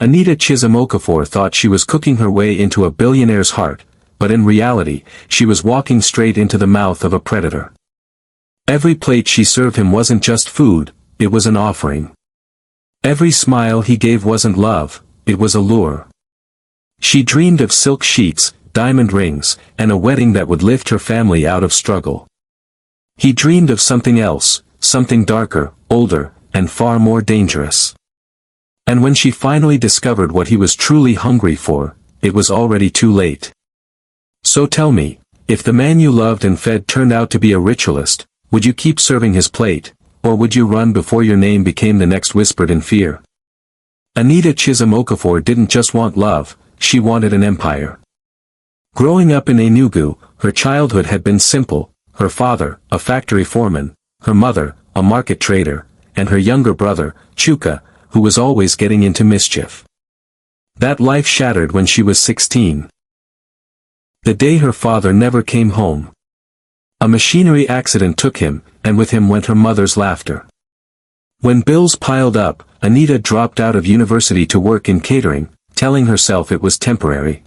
Anita Chisom Okafor thought she was cooking her way into a billionaire's heart, but in reality, she was walking straight into the mouth of a predator. Every plate she served him wasn't just food, it was an offering. Every smile he gave wasn't love, it was a lure. She dreamed of silk sheets, diamond rings, and a wedding that would lift her family out of struggle. He dreamed of something else, something darker, older, and far more dangerous. And when she finally discovered what he was truly hungry for, it was already too late. So tell me, if the man you loved and fed turned out to be a ritualist, would you keep serving his plate, or would you run before your name became the next whispered in fear? Anita Chisom Okafor didn't just want love, she wanted an empire. Growing up in Enugu, her childhood had been simple, her father, a factory foreman, her mother, a market trader, and her younger brother, Chuka, who was always getting into mischief. That life shattered when she was 16. The day her father never came home. A machinery accident took him, and with him went her mother's laughter. When bills piled up, Anita dropped out of university to work in catering, telling herself it was temporary.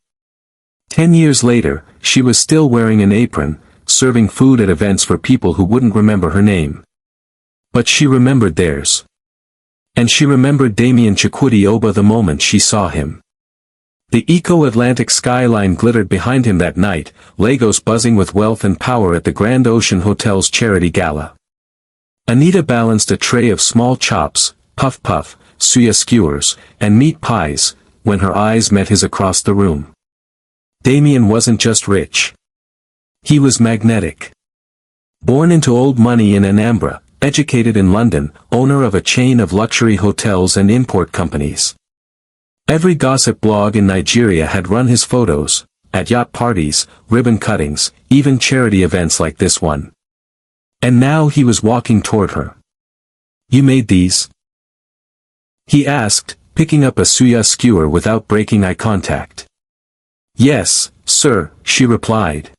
10 years later, she was still wearing an apron, serving food at events for people who wouldn't remember her name. But she remembered theirs. And she remembered Damien Chukwudi Oba the moment she saw him. The Eco-Atlantic skyline glittered behind him that night, Lagos buzzing with wealth and power at the Grand Ocean Hotel's charity gala. Anita balanced a tray of small chops, puff-puff, suya skewers, and meat pies, when her eyes met his across the room. Damien wasn't just rich. He was magnetic. Born into old money in Anambra, educated in London, owner of a chain of luxury hotels and import companies. Every gossip blog in Nigeria had run his photos, at yacht parties, ribbon cuttings, even charity events like this one. And now he was walking toward her. "You made these?" he asked, picking up a suya skewer without breaking eye contact. "Yes, sir," she replied.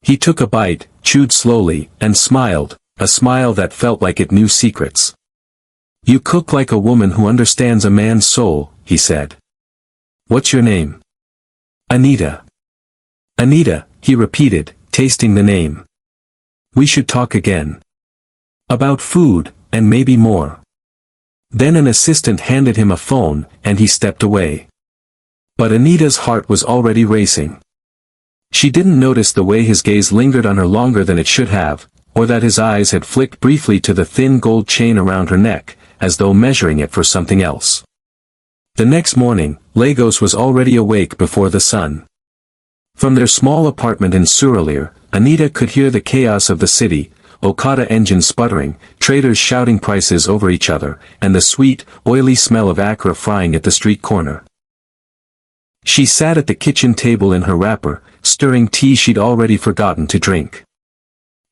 He took a bite, chewed slowly, and smiled, a smile that felt like it knew secrets. "You cook like a woman who understands a man's soul," he said. "What's your name?" "Anita." "Anita," he repeated, tasting the name. "We should talk again. About food, and maybe more." Then an assistant handed him a phone, and he stepped away. But Anita's heart was already racing. She didn't notice the way his gaze lingered on her longer than it should have, or that his eyes had flicked briefly to the thin gold chain around her neck, as though measuring it for something else. The next morning, Lagos was already awake before the sun. From their small apartment in Surulere, Anita could hear the chaos of the city, Okada engines sputtering, traders shouting prices over each other, and the sweet, oily smell of Accra frying at the street corner. She sat at the kitchen table in her wrapper, stirring tea she'd already forgotten to drink.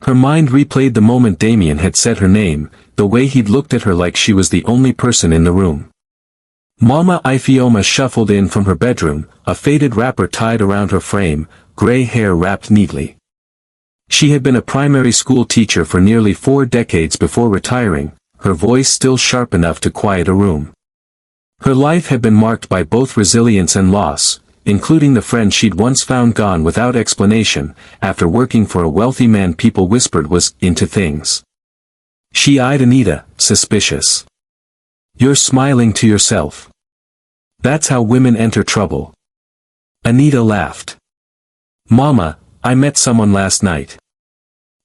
Her mind replayed the moment Damien had said her name, the way he'd looked at her like she was the only person in the room. Mama Ifeoma shuffled in from her bedroom, a faded wrapper tied around her frame, gray hair wrapped neatly. She had been a primary school teacher for nearly 4 decades before retiring, her voice still sharp enough to quiet a room. Her life had been marked by both resilience and loss, including the friend she'd once found gone without explanation, after working for a wealthy man people whispered was into things. She eyed Anita, suspicious. "You're smiling to yourself. That's how women enter trouble." Anita laughed. "Mama, I met someone last night.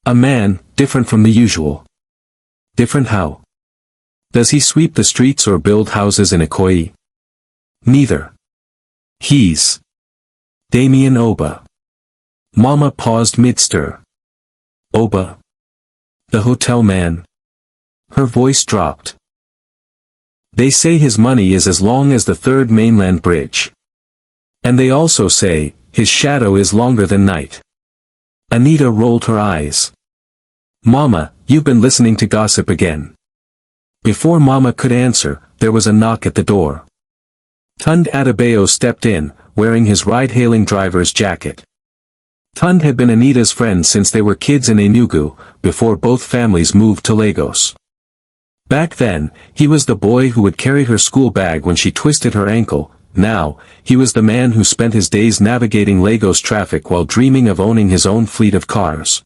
A man, different from the usual." "Different how? Does he sweep the streets or build houses in Ikoyi?" "Neither. He's Damien Oba." Mama paused mid-stir. "Oba? The hotel man?" Her voice dropped. "They say his money is as long as the third mainland bridge. And they also say, his shadow is longer than night." Anita rolled her eyes. "Mama, you've been listening to gossip again." Before Mama could answer, there was a knock at the door. Tunde Adebayo stepped in, wearing his ride-hailing driver's jacket. Tunde had been Anita's friend since they were kids in Enugu, before both families moved to Lagos. Back then, he was the boy who would carry her school bag when she twisted her ankle. Now, he was the man who spent his days navigating Lagos traffic while dreaming of owning his own fleet of cars.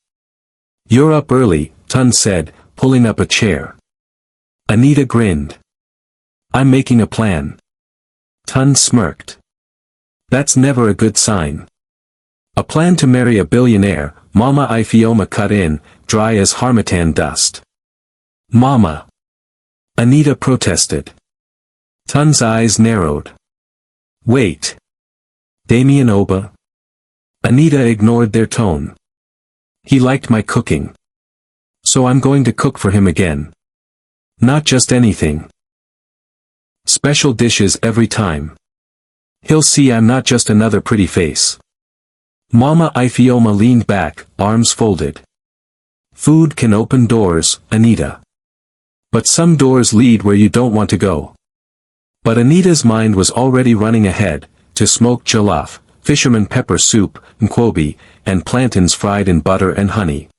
"You're up early," Tun said, pulling up a chair. Anita grinned. "I'm making a plan." Tun smirked. "That's never a good sign." "A plan to marry a billionaire," Mama Ifeoma cut in, dry as harmattan dust. "Mama!" Anita protested. Tun's eyes narrowed. "Wait. Damien Oba?" Anita ignored their tone. "He liked my cooking. So I'm going to cook for him again. Not just anything. Special dishes every time. He'll see I'm not just another pretty face." Mama Ifeoma leaned back, arms folded. "Food can open doors, Anita. But some doors lead where you don't want to go." But Anita's mind was already running ahead, to smoked jollof, fisherman pepper soup, nkwobi, and plantains fried in butter and honey.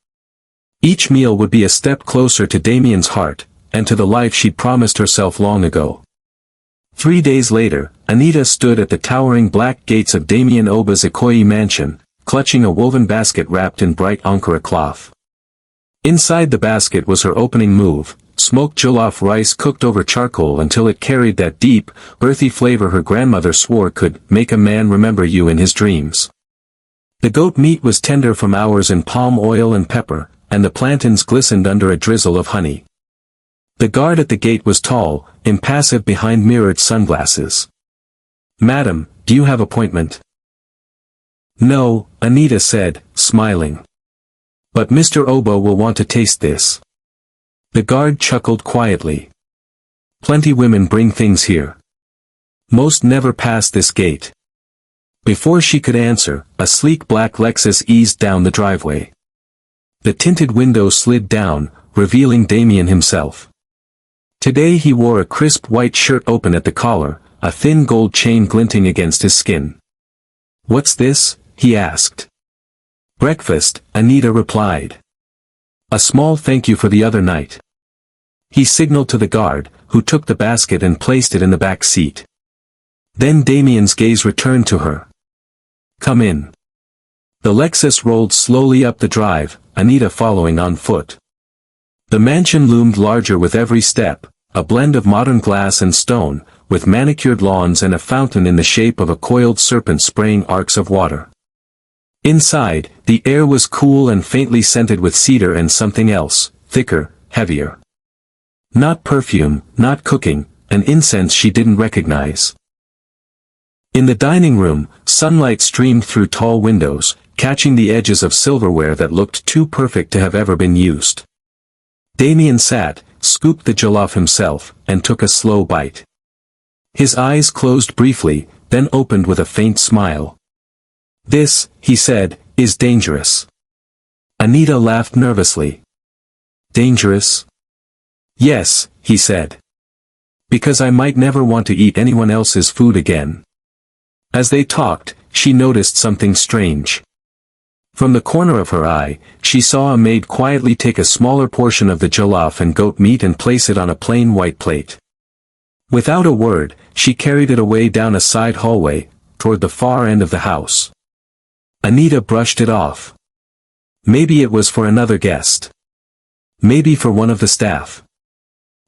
Each meal would be a step closer to Damien's heart, and to the life she'd promised herself long ago. 3 days later, Anita stood at the towering black gates of Damien Oba's Ikoyi mansion, clutching a woven basket wrapped in bright Ankara cloth. Inside the basket was her opening move, smoked jollof rice cooked over charcoal until it carried that deep, earthy flavor her grandmother swore could make a man remember you in his dreams. The goat meat was tender from hours in palm oil and pepper, and the plantains glistened under a drizzle of honey. The guard at the gate was tall, impassive behind mirrored sunglasses. "Madam, do you have appointment?" "No," Anita said, smiling. "But Mr. Oba will want to taste this." The guard chuckled quietly. "Plenty women bring things here. Most never pass this gate." Before she could answer, a sleek black Lexus eased down the driveway. The tinted window slid down, revealing Damien himself. Today he wore a crisp white shirt open at the collar, a thin gold chain glinting against his skin. "What's this?" he asked. "Breakfast," Anita replied. "A small thank you for the other night." He signaled to the guard, who took the basket and placed it in the back seat. Then Damien's gaze returned to her. "Come in." The Lexus rolled slowly up the drive, Anita following on foot. The mansion loomed larger with every step, a blend of modern glass and stone, with manicured lawns and a fountain in the shape of a coiled serpent spraying arcs of water. Inside, the air was cool and faintly scented with cedar and something else, thicker, heavier. Not perfume, not cooking, an incense she didn't recognize. In the dining room, sunlight streamed through tall windows, catching the edges of silverware that looked too perfect to have ever been used. Damien sat, scooped the jollof himself, and took a slow bite. His eyes closed briefly, then opened with a faint smile. "This," he said, "is dangerous." Anita laughed nervously. "Dangerous?" "Yes," he said. "Because I might never want to eat anyone else's food again." As they talked, she noticed something strange. From the corner of her eye, she saw a maid quietly take a smaller portion of the jollof and goat meat and place it on a plain white plate. Without a word, she carried it away down a side hallway, toward the far end of the house. Anita brushed it off. Maybe it was for another guest. Maybe for one of the staff.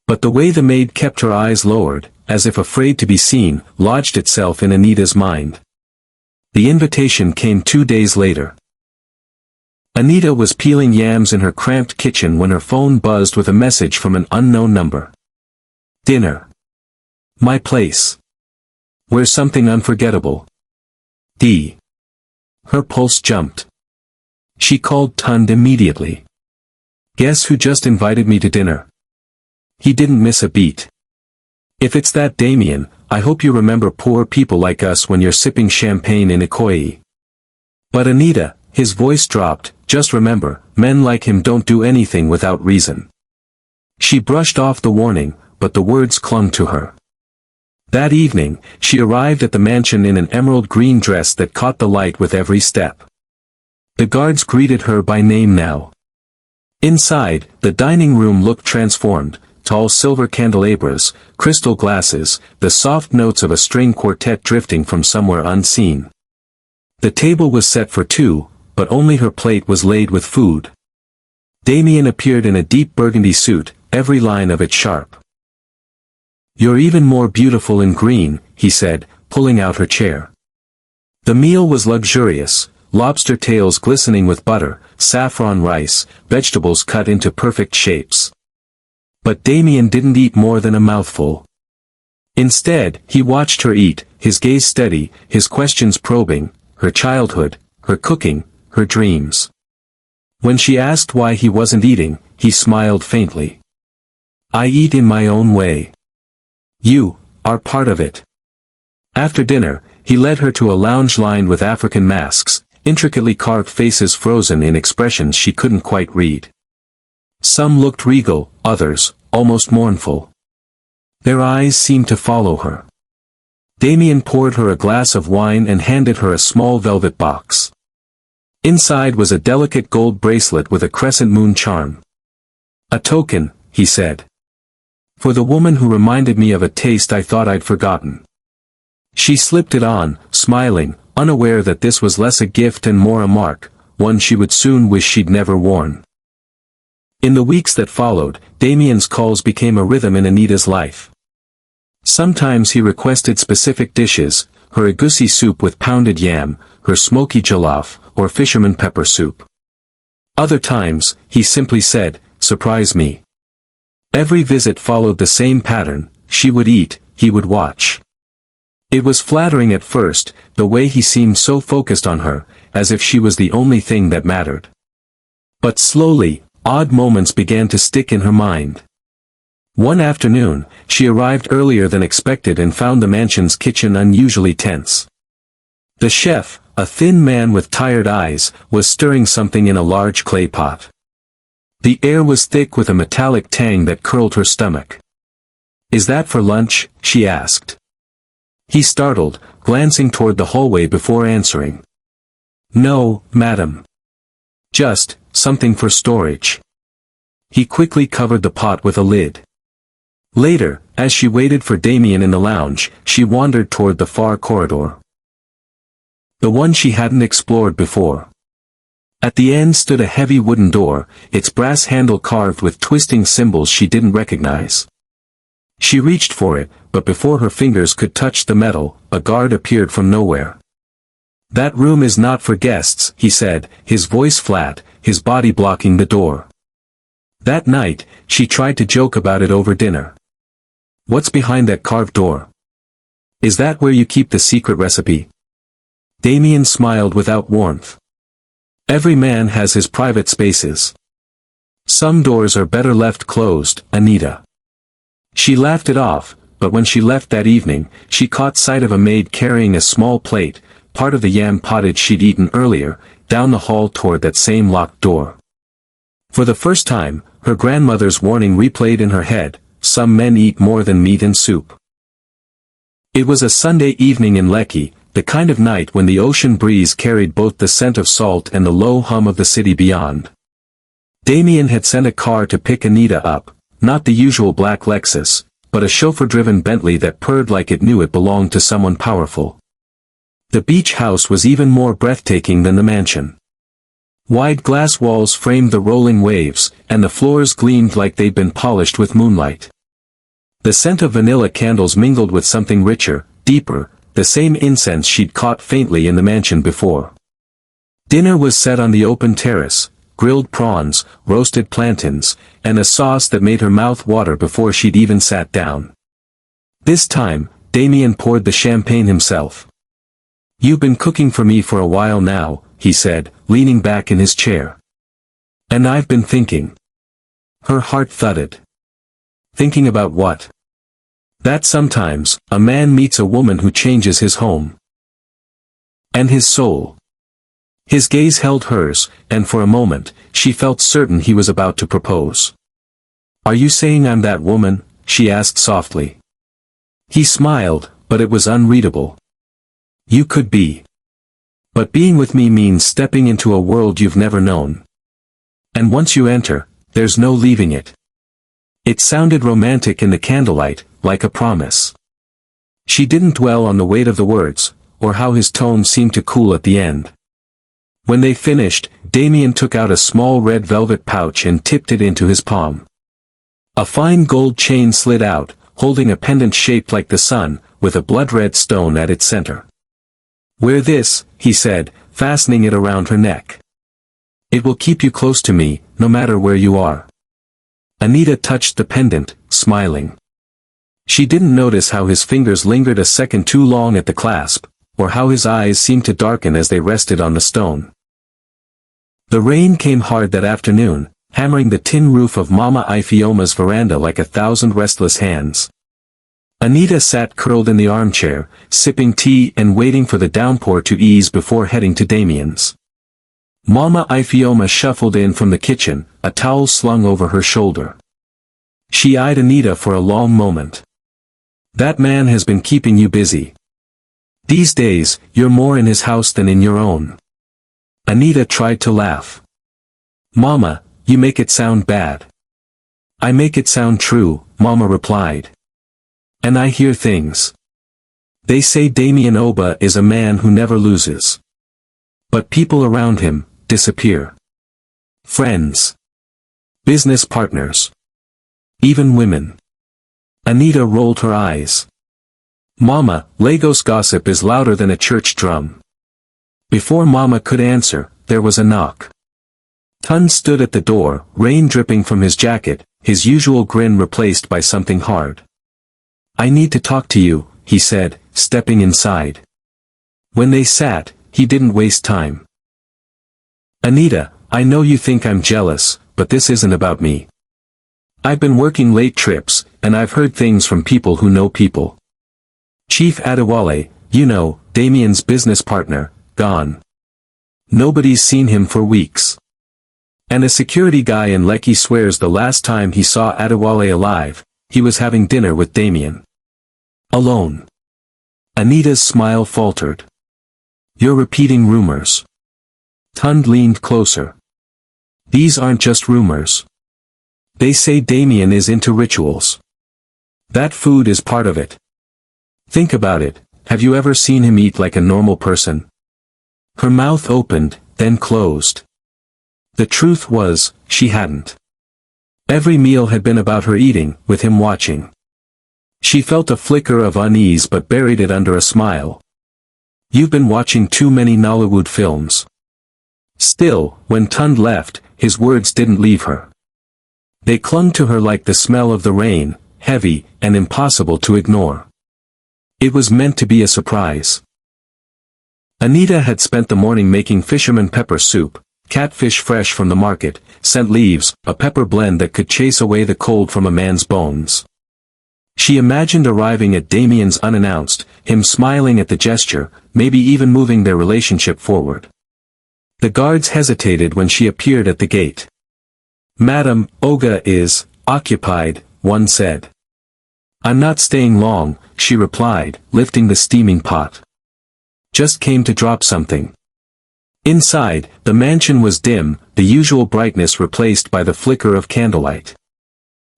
But the way the maid kept her eyes lowered, as if afraid to be seen, lodged itself in Anita's mind. The invitation came 2 days later. Anita was peeling yams in her cramped kitchen when her phone buzzed with a message from an unknown number. "Dinner. My place. Where's something unforgettable? D." Her pulse jumped. She called Tund immediately. "Guess who just invited me to dinner?" He didn't miss a beat. "If it's that Damien, I hope you remember poor people like us when you're sipping champagne in Ikoyi." "But Anita," his voice dropped, "just remember, men like him don't do anything without reason." She brushed off the warning, but the words clung to her. That evening, she arrived at the mansion in an emerald green dress that caught the light with every step. The guards greeted her by name now. Inside, the dining room looked transformed, tall silver candelabras, crystal glasses, the soft notes of a string quartet drifting from somewhere unseen. The table was set for two, but only her plate was laid with food. Damien appeared in a deep burgundy suit, every line of it sharp. "You're even more beautiful in green," he said, pulling out her chair. The meal was luxurious, lobster tails glistening with butter, saffron rice, vegetables cut into perfect shapes. But Damien didn't eat more than a mouthful. Instead, he watched her eat, his gaze steady, his questions probing, her childhood, her cooking, her dreams. When she asked why he wasn't eating, he smiled faintly. "I eat in my own way. You are part of it." After dinner, he led her to a lounge lined with African masks, intricately carved faces frozen in expressions she couldn't quite read. Some looked regal, others, almost mournful. Their eyes seemed to follow her. Damien poured her a glass of wine and handed her a small velvet box. Inside was a delicate gold bracelet with a crescent moon charm. "A token," he said. "For the woman who reminded me of a taste I thought I'd forgotten." She slipped it on, smiling, unaware that this was less a gift and more a mark, one she would soon wish she'd never worn. In the weeks that followed, Damien's calls became a rhythm in Anita's life. Sometimes he requested specific dishes, her egusi soup with pounded yam, her smoky jollof, or fisherman pepper soup. Other times, he simply said, "Surprise me." Every visit followed the same pattern: she would eat, he would watch. It was flattering at first, the way he seemed so focused on her, as if she was the only thing that mattered. But slowly, odd moments began to stick in her mind. One afternoon, she arrived earlier than expected and found the mansion's kitchen unusually tense. The chef, a thin man with tired eyes, was stirring something in a large clay pot. The air was thick with a metallic tang that curled her stomach. "Is that for lunch?" she asked. He startled, glancing toward the hallway before answering. "No, madam. Just something for storage." He quickly covered the pot with a lid. Later, as she waited for Damien in the lounge, she wandered toward the far corridor. The one she hadn't explored before. At the end stood a heavy wooden door, its brass handle carved with twisting symbols she didn't recognize. She reached for it, but before her fingers could touch the metal, a guard appeared from nowhere. "That room is not for guests," he said, his voice flat, his body blocking the door. That night, she tried to joke about it over dinner. "What's behind that carved door? Is that where you keep the secret recipe?" Damien smiled without warmth. "Every man has his private spaces. Some doors are better left closed, Anita." She laughed it off, but when she left that evening, she caught sight of a maid carrying a small plate, part of the yam pottage she'd eaten earlier, down the hall toward that same locked door. For the first time, her grandmother's warning replayed in her head: some men eat more than meat and soup. It was a Sunday evening in Lekki, the kind of night when the ocean breeze carried both the scent of salt and the low hum of the city beyond. Damien had sent a car to pick Anita up, not the usual black Lexus, but a chauffeur-driven Bentley that purred like it knew it belonged to someone powerful. The beach house was even more breathtaking than the mansion. Wide glass walls framed the rolling waves, and the floors gleamed like they'd been polished with moonlight. The scent of vanilla candles mingled with something richer, deeper, the same incense she'd caught faintly in the mansion before. Dinner was set on the open terrace: grilled prawns, roasted plantains, and a sauce that made her mouth water before she'd even sat down. This time, Damien poured the champagne himself. "You've been cooking for me for a while now," he said, leaning back in his chair. "And I've been thinking." Her heart thudded. "Thinking about what?" "That sometimes, a man meets a woman who changes his home. And his soul." His gaze held hers, and for a moment, she felt certain he was about to propose. "Are you saying I'm that woman?" she asked softly. He smiled, but it was unreadable. "You could be. But being with me means stepping into a world you've never known. And once you enter, there's no leaving it." It sounded romantic in the candlelight, like a promise. She didn't dwell on the weight of the words, or how his tone seemed to cool at the end. When they finished, Damien took out a small red velvet pouch and tipped it into his palm. A fine gold chain slid out, holding a pendant shaped like the sun, with a blood-red stone at its center. "Wear this," he said, fastening it around her neck. "It will keep you close to me, no matter where you are." Anita touched the pendant, smiling. She didn't notice how his fingers lingered a second too long at the clasp, or how his eyes seemed to darken as they rested on the stone. The rain came hard that afternoon, hammering the tin roof of Mama Ifeoma's veranda like 1,000 restless hands. Anita sat curled in the armchair, sipping tea and waiting for the downpour to ease before heading to Damien's. Mama Ifeoma shuffled in from the kitchen, a towel slung over her shoulder. She eyed Anita for a long moment. "That man has been keeping you busy. These days, you're more in his house than in your own." Anita tried to laugh. "Mama, you make it sound bad." "I make it sound true," Mama replied. "And I hear things. They say Damien Oba is a man who never loses. But people around him disappear. Friends. Business partners. Even women." Anita rolled her eyes. "Mama, Lagos gossip is louder than a church drum." Before Mama could answer, there was a knock. Tun stood at the door, rain dripping from his jacket, his usual grin replaced by something hard. "I need to talk to you," he said, stepping inside. When they sat, he didn't waste time. "Anita, I know you think I'm jealous, but this isn't about me. I've been working late trips, and I've heard things from people who know people. Chief Adewale, you know, Damien's business partner, gone. Nobody's seen him for weeks. And a security guy in Lekki swears the last time he saw Adewale alive, he was having dinner with Damien. Alone." Anita's smile faltered. "You're repeating rumors." Tund leaned closer. "These aren't just rumors. They say Damien is into rituals. That food is part of it. Think about it, have you ever seen him eat like a normal person?" Her mouth opened, then closed. The truth was, she hadn't. Every meal had been about her eating, with him watching. She felt a flicker of unease but buried it under a smile. "You've been watching too many Nollywood films." Still, when Tund left, his words didn't leave her. They clung to her like the smell of the rain, heavy, and impossible to ignore. It was meant to be a surprise. Anita had spent the morning making fisherman pepper soup, catfish fresh from the market, scent leaves, a pepper blend that could chase away the cold from a man's bones. She imagined arriving at Damien's unannounced, him smiling at the gesture, maybe even moving their relationship forward. The guards hesitated when she appeared at the gate. "Madam, Oga is occupied," one said. "I'm not staying long," she replied, lifting the steaming pot. "Just came to drop something." Inside, the mansion was dim, the usual brightness replaced by the flicker of candlelight.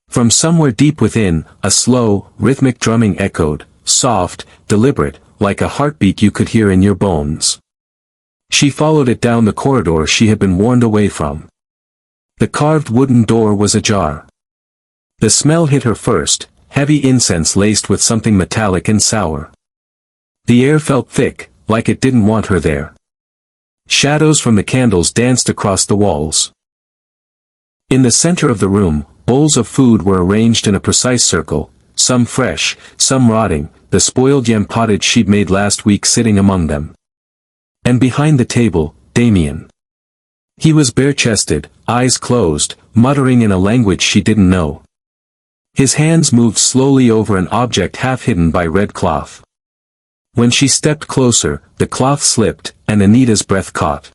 From somewhere deep within, a slow, rhythmic drumming echoed, soft, deliberate, like a heartbeat you could hear in your bones. She followed it down the corridor she had been warned away from. The carved wooden door was ajar. The smell hit her first, heavy incense laced with something metallic and sour. The air felt thick, like it didn't want her there. Shadows from the candles danced across the walls. In the center of the room, bowls of food were arranged in a precise circle, some fresh, some rotting, the spoiled yam pottage she'd made last week sitting among them. And behind the table, Damien. He was bare-chested, eyes closed, muttering in a language she didn't know. His hands moved slowly over an object half hidden by red cloth. When she stepped closer, the cloth slipped, and Anita's breath caught.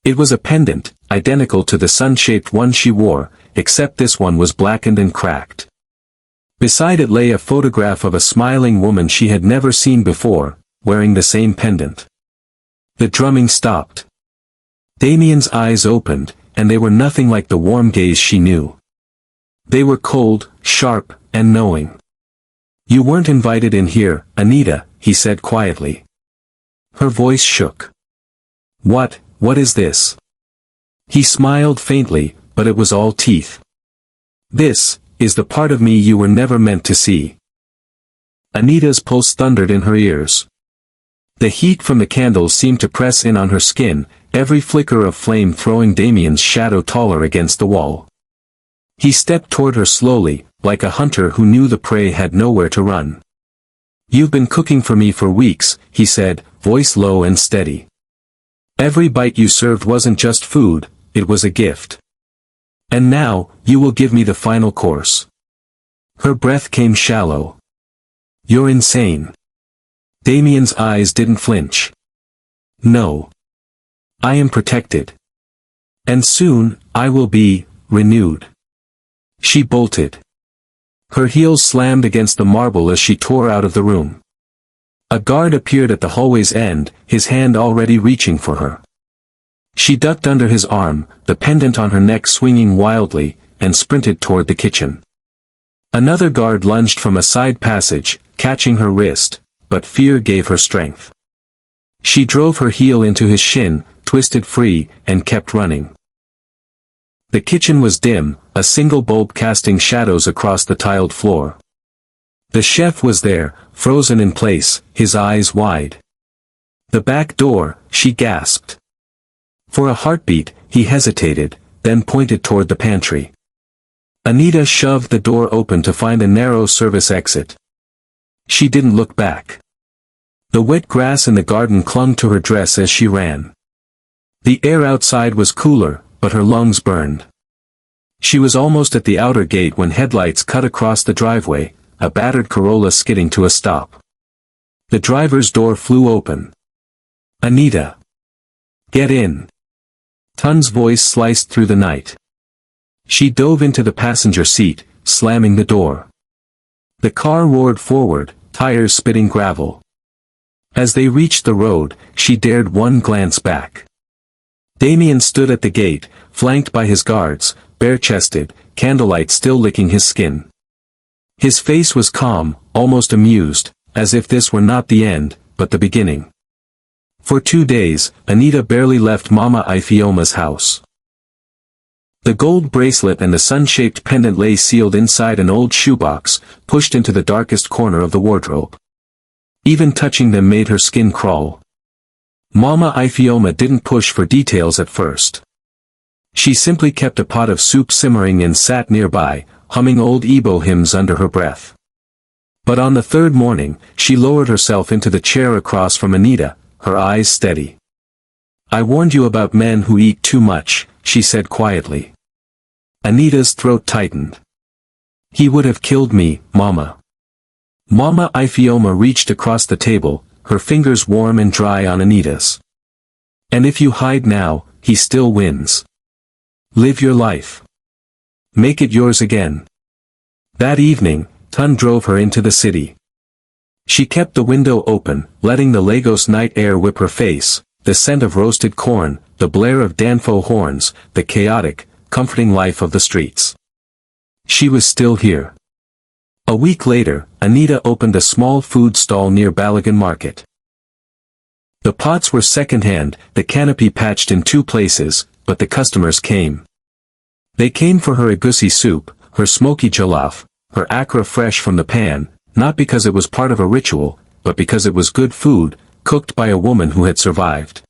It was a pendant, identical to the sun-shaped one she wore, except this one was blackened and cracked. Beside it lay a photograph of a smiling woman she had never seen before, wearing the same pendant. The drumming stopped. Damien's eyes opened, and they were nothing like the warm gaze she knew. They were cold, sharp, and knowing. "You weren't invited in here, Anita," he said quietly. Her voice shook. What is this?" He smiled faintly, but it was all teeth. "This is the part of me you were never meant to see." Anita's pulse thundered in her ears. The heat from the candles seemed to press in on her skin, every flicker of flame throwing Damien's shadow taller against the wall. He stepped toward her slowly, like a hunter who knew the prey had nowhere to run. "You've been cooking for me for weeks," he said, voice low and steady. "Every bite you served wasn't just food, it was a gift. And now, you will give me the final course." Her breath came shallow. "You're insane." Damien's eyes didn't flinch. "No. I am protected. And soon, I will be renewed." She bolted. Her heels slammed against the marble as she tore out of the room. A guard appeared at the hallway's end, his hand already reaching for her. She ducked under his arm, the pendant on her neck swinging wildly, and sprinted toward the kitchen. Another guard lunged from a side passage, catching her wrist, but fear gave her strength. She drove her heel into his shin, twisted free, and kept running. The kitchen was dim, a single bulb casting shadows across the tiled floor. The chef was there, frozen in place, his eyes wide. "The back door," she gasped. For a heartbeat, he hesitated, then pointed toward the pantry. Anita shoved the door open to find a narrow service exit. She didn't look back. The wet grass in the garden clung to her dress as she ran. The air outside was cooler, but her lungs burned. She was almost at the outer gate when headlights cut across the driveway, a battered Corolla skidding to a stop. The driver's door flew open. "Anita! Get in!" Tun's voice sliced through the night. She dove into the passenger seat, slamming the door. The car roared forward, tires spitting gravel. As they reached the road, she dared one glance back. Damien stood at the gate, flanked by his guards, bare-chested, candlelight still licking his skin. His face was calm, almost amused, as if this were not the end, but the beginning. For 2 days, Anita barely left Mama Ifeoma's house. The gold bracelet and the sun-shaped pendant lay sealed inside an old shoebox, pushed into the darkest corner of the wardrobe. Even touching them made her skin crawl. Mama Ifeoma didn't push for details at first. She simply kept a pot of soup simmering and sat nearby, humming old Igbo hymns under her breath. But on the third morning, she lowered herself into the chair across from Anita, her eyes steady. "I warned you about men who eat too much," she said quietly. Anita's throat tightened. "He would have killed me, Mama." Mama Ifeoma reached across the table, her fingers warm and dry on Anita's. "And if you hide now, he still wins. Live your life. Make it yours again." That evening, Tun drove her into the city. She kept the window open, letting the Lagos night air whip her face, the scent of roasted corn, the blare of Danfo horns, the chaotic, comforting life of the streets. She was still here. A week later, Anita opened a small food stall near Balagan Market. The pots were second-hand, the canopy patched in 2 places, but the customers came. They came for her egusi soup, her smoky jollof, her akra fresh from the pan, not because it was part of a ritual, but because it was good food, cooked by a woman who had survived.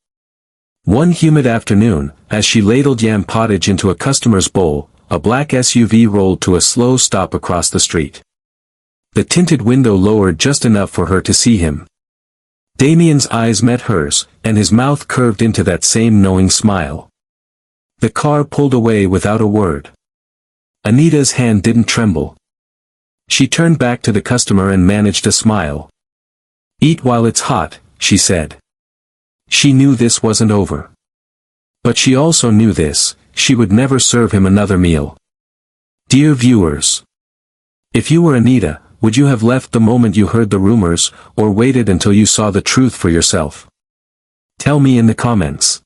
One humid afternoon, as she ladled yam pottage into a customer's bowl, a black SUV rolled to a slow stop across the street. The tinted window lowered just enough for her to see him. Damien's eyes met hers, and his mouth curved into that same knowing smile. The car pulled away without a word. Anita's hand didn't tremble. She turned back to the customer and managed a smile. "Eat while it's hot," she said. She knew this wasn't over. But she also knew this, she would never serve him another meal. Dear viewers, if you were Anita, would you have left the moment you heard the rumors, or waited until you saw the truth for yourself? Tell me in the comments.